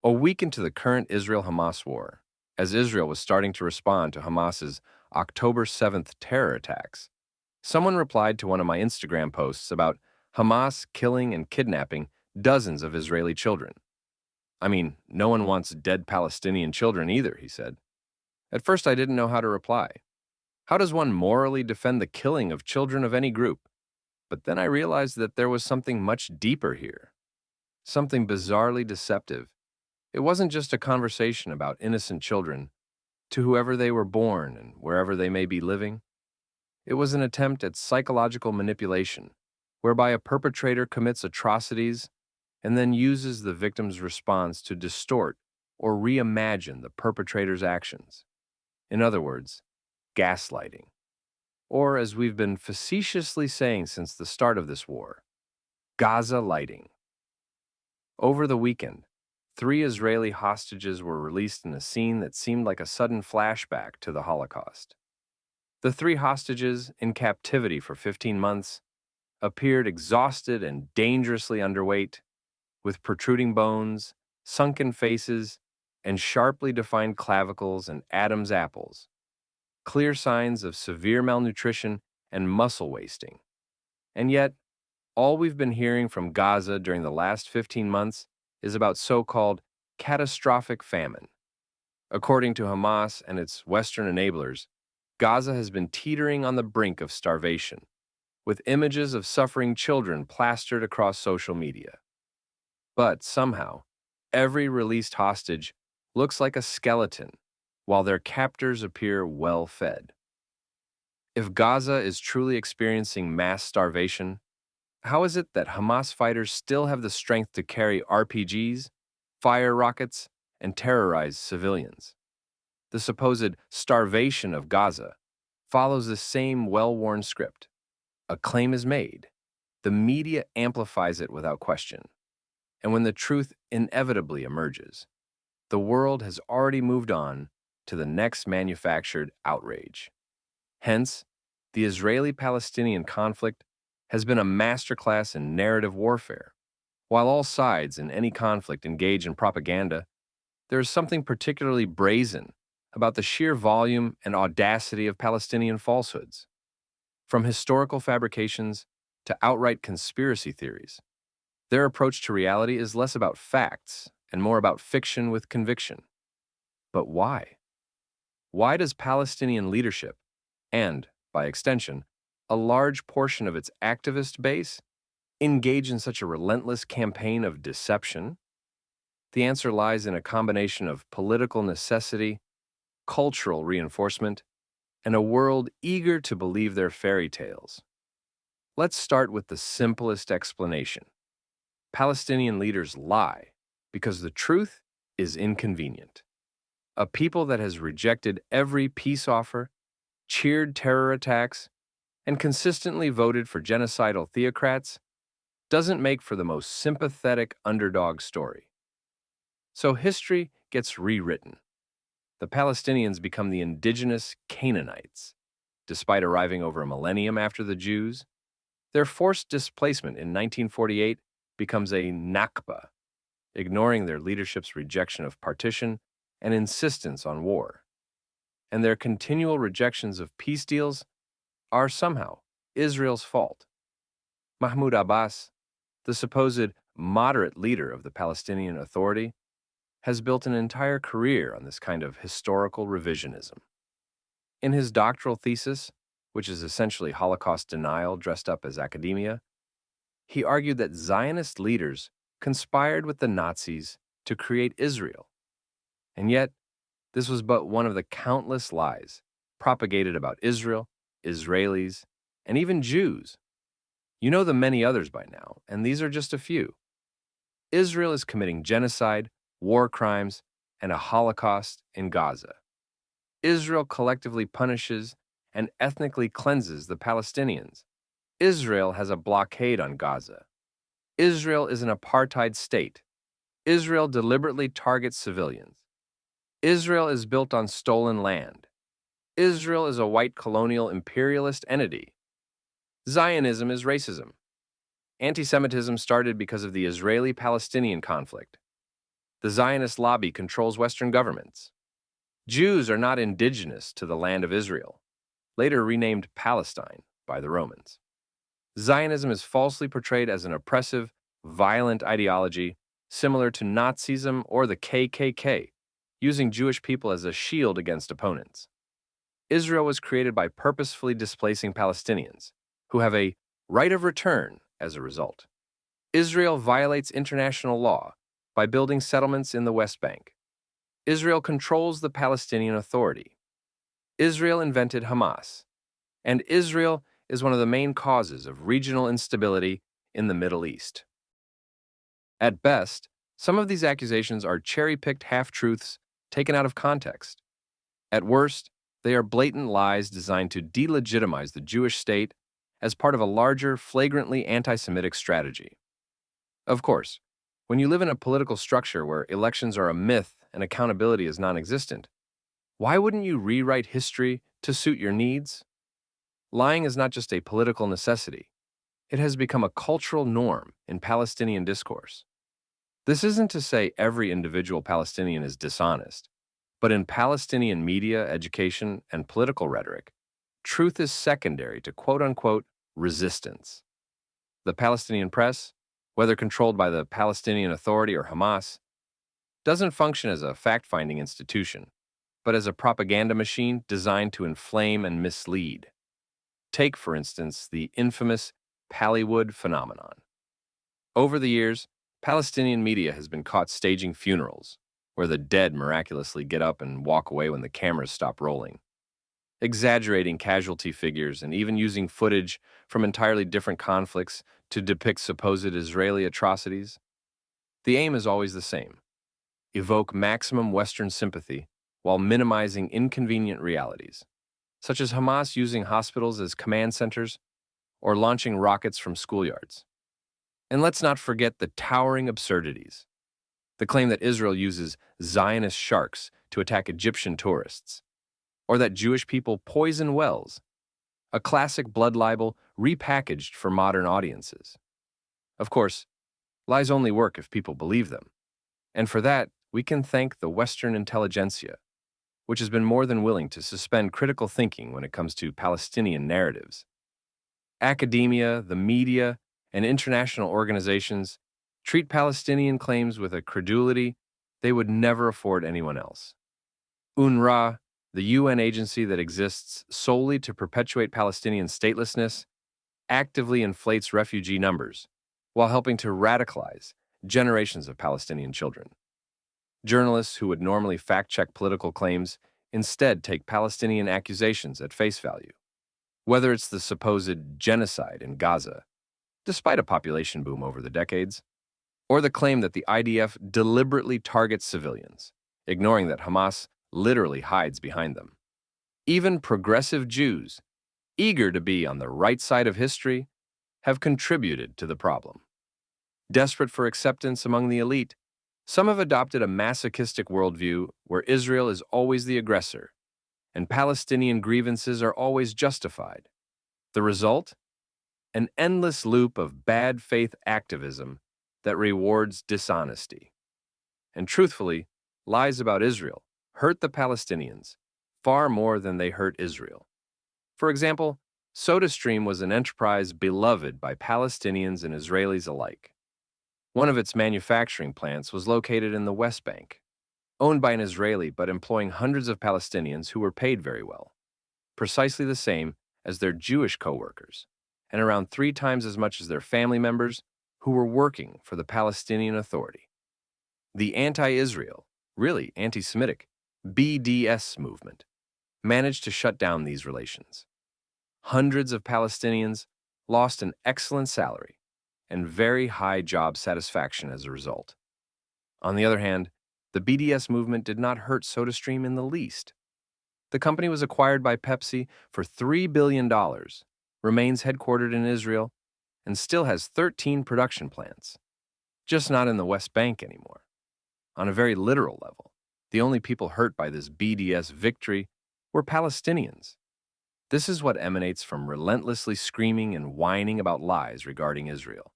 A week into the current Israel-Hamas war, as Israel was starting to respond to Hamas's October 7th terror attacks, someone replied to one of my Instagram posts about Hamas killing and kidnapping dozens of Israeli children. I mean, no one wants dead Palestinian children either, he said. At first, I didn't know how to reply. How does one morally defend the killing of children of any group? But then I realized that there was something much deeper here, something bizarrely deceptive. It wasn't just a conversation about innocent children, to whoever they were born and wherever they may be living. It was an attempt at psychological manipulation, whereby a perpetrator commits atrocities and then uses the victim's response to distort or reimagine the perpetrator's actions. In other words, gaslighting. Or, as we've been facetiously saying since the start of this war, Gaza-Lighting. Over the weekend, 3 Israeli hostages were released in a scene that seemed like a sudden flashback to the Holocaust. The 3 hostages, in captivity for 15 months, appeared exhausted and dangerously underweight, with protruding bones, sunken faces, and sharply defined clavicles and Adam's apples, clear signs of severe malnutrition and muscle wasting. And yet, all we've been hearing from Gaza during the last 15 months is about so-called catastrophic famine. According to Hamas and its Western enablers, Gaza has been teetering on the brink of starvation, with images of suffering children plastered across social media. But somehow, every released hostage looks like a skeleton, while their captors appear well-fed. If Gaza is truly experiencing mass starvation, how is it that Hamas fighters still have the strength to carry RPGs, fire rockets, and terrorize civilians? The supposed starvation of Gaza follows the same well-worn script. A claim is made. The media amplifies it without question. And when the truth inevitably emerges, the world has already moved on to the next manufactured outrage. Hence, the Israeli-Palestinian conflict has been a masterclass in narrative warfare. While all sides in any conflict engage in propaganda, there is something particularly brazen about the sheer volume and audacity of Palestinian falsehoods. From historical fabrications to outright conspiracy theories, their approach to reality is less about facts and more about fiction with conviction. But why? Why does Palestinian leadership, and, by extension, a large portion of its activist base, engage in such a relentless campaign of deception? The answer lies in a combination of political necessity, cultural reinforcement, and a world eager to believe their fairy tales. Let's start with the simplest explanation. Palestinian leaders lie because the truth is inconvenient. A people that has rejected every peace offer, cheered terror attacks, and consistently voted for genocidal theocrats doesn't make for the most sympathetic underdog story. So history gets rewritten. The Palestinians become the indigenous Canaanites. Despite arriving over a millennium after the Jews, their forced displacement in 1948 becomes a Nakba, ignoring their leadership's rejection of partition and insistence on war. And their continual rejections of peace deals are somehow Israel's fault. Mahmoud Abbas, the supposed moderate leader of the Palestinian Authority, has built an entire career on this kind of historical revisionism. In his doctoral thesis, which is essentially Holocaust denial dressed up as academia, he argued that Zionist leaders conspired with the Nazis to create Israel. And yet, this was but one of the countless lies propagated about Israel, Israelis, and even Jews. You know the many others by now, and these are just a few. Israel is committing genocide, war crimes, and a Holocaust in Gaza. Israel collectively punishes and ethnically cleanses the Palestinians. Israel has a blockade on Gaza. Israel is an apartheid state. Israel deliberately targets civilians. Israel is built on stolen land. Israel is a white colonial imperialist entity. Zionism is racism. Anti-Semitism started because of the Israeli-Palestinian conflict. The Zionist lobby controls Western governments. Jews are not indigenous to the land of Israel, later renamed Palestine by the Romans. Zionism is falsely portrayed as an oppressive, violent ideology similar to Nazism or the KKK, using Jewish people as a shield against opponents. Israel was created by purposefully displacing Palestinians, who have a right of return as a result. Israel violates international law by building settlements in the West Bank. Israel controls the Palestinian Authority. Israel invented Hamas, and Israel is one of the main causes of regional instability in the Middle East. At best, some of these accusations are cherry-picked half-truths taken out of context. At worst, they are blatant lies designed to delegitimize the Jewish state as part of a larger, flagrantly anti-Semitic strategy. Of course, when you live in a political structure where elections are a myth and accountability is non-existent, why wouldn't you rewrite history to suit your needs? Lying is not just a political necessity. It has become a cultural norm in Palestinian discourse. This isn't to say every individual Palestinian is dishonest, but in Palestinian media, education, and political rhetoric, truth is secondary to quote-unquote resistance. The Palestinian press, whether controlled by the Palestinian Authority or Hamas, doesn't function as a fact-finding institution, but as a propaganda machine designed to inflame and mislead. Take, for instance, the infamous Pallywood phenomenon. Over the years, Palestinian media has been caught staging funerals, where the dead miraculously get up and walk away when the cameras stop rolling, exaggerating casualty figures and even using footage from entirely different conflicts to depict supposed Israeli atrocities. The aim is always the same: evoke maximum Western sympathy while minimizing inconvenient realities, such as Hamas using hospitals as command centers or launching rockets from schoolyards. And let's not forget the towering absurdities. The claim that Israel uses Zionist sharks to attack Egyptian tourists, or that Jewish people poison wells, a classic blood libel repackaged for modern audiences. Of course, lies only work if people believe them, and for that, we can thank the Western intelligentsia, which has been more than willing to suspend critical thinking when it comes to Palestinian narratives. Academia, the media, and international organizations treat Palestinian claims with a credulity they would never afford anyone else. UNRWA, the UN agency that exists solely to perpetuate Palestinian statelessness, actively inflates refugee numbers while helping to radicalize generations of Palestinian children. Journalists who would normally fact-check political claims instead take Palestinian accusations at face value, whether it's the supposed genocide in Gaza, despite a population boom over the decades, or the claim that the IDF deliberately targets civilians, ignoring that Hamas literally hides behind them. Even progressive Jews, eager to be on the right side of history, have contributed to the problem. Desperate for acceptance among the elite, some have adopted a masochistic worldview where Israel is always the aggressor, and Palestinian grievances are always justified. The result? An endless loop of bad faith activism that rewards dishonesty. And truthfully, lies about Israel hurt the Palestinians far more than they hurt Israel. For example, SodaStream was an enterprise beloved by Palestinians and Israelis alike. One of its manufacturing plants was located in the West Bank, owned by an Israeli but employing hundreds of Palestinians who were paid very well, precisely the same as their Jewish co-workers, and around 3 times as much as their family members who were working for the Palestinian Authority. The anti-Israel, really anti-Semitic, BDS movement managed to shut down these relations. Hundreds of Palestinians lost an excellent salary and very high job satisfaction as a result. On the other hand, the BDS movement did not hurt SodaStream in the least. The company was acquired by Pepsi for $3 billion, remains headquartered in Israel, and still has 13 production plants, just not in the West Bank anymore. On a very literal level, the only people hurt by this BDS victory were Palestinians. This is what emanates from relentlessly screaming and whining about lies regarding Israel.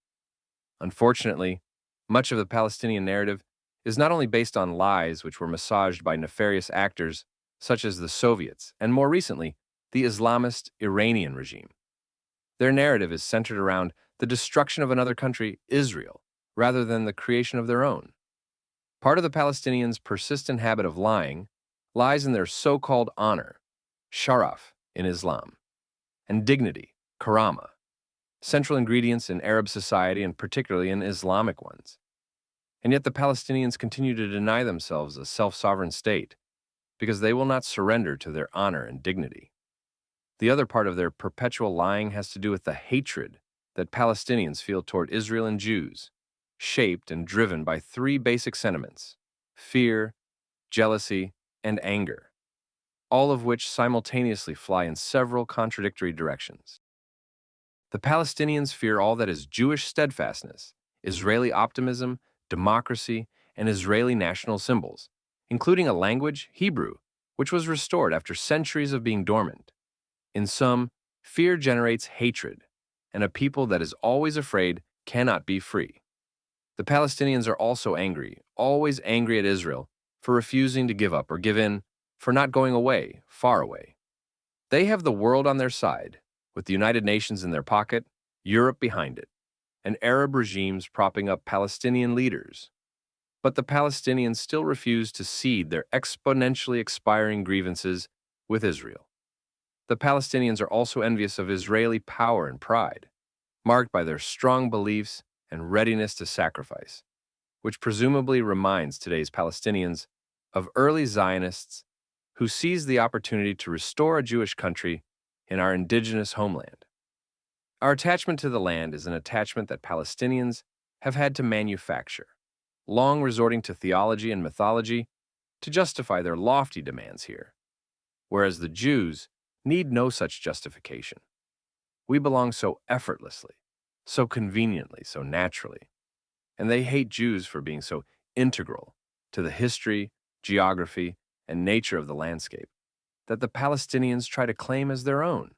Unfortunately, much of the Palestinian narrative is not only based on lies which were massaged by nefarious actors such as the Soviets and, more recently, the Islamist Iranian regime. Their narrative is centered around the destruction of another country, Israel, rather than the creation of their own. Part of the Palestinians' persistent habit of lying lies in their so-called honor, sharaf in Islam, and dignity, karama, central ingredients in Arab society and particularly in Islamic ones. And yet the Palestinians continue to deny themselves a self-sovereign state because they will not surrender to their honor and dignity. The other part of their perpetual lying has to do with the hatred that Palestinians feel toward Israel and Jews, shaped and driven by three basic sentiments: fear, jealousy, and anger, all of which simultaneously fly in several contradictory directions. The Palestinians fear all that is Jewish steadfastness, Israeli optimism, democracy, and Israeli national symbols, including a language, Hebrew, which was restored after centuries of being dormant. In sum, fear generates hatred, and a people that is always afraid cannot be free. The Palestinians are also angry, always angry at Israel, for refusing to give up or give in, for not going away, far away. They have the world on their side, with the United Nations in their pocket, Europe behind it, and Arab regimes propping up Palestinian leaders. But the Palestinians still refuse to cede their exponentially expiring grievances with Israel. The Palestinians are also envious of Israeli power and pride, marked by their strong beliefs and readiness to sacrifice, which presumably reminds today's Palestinians of early Zionists who seized the opportunity to restore a Jewish country in our indigenous homeland. Our attachment to the land is an attachment that Palestinians have had to manufacture, long resorting to theology and mythology to justify their lofty demands here, whereas the Jews need no such justification. We belong so effortlessly, so conveniently, so naturally, and they hate Jews for being so integral to the history, geography, and nature of the landscape that the Palestinians try to claim as their own.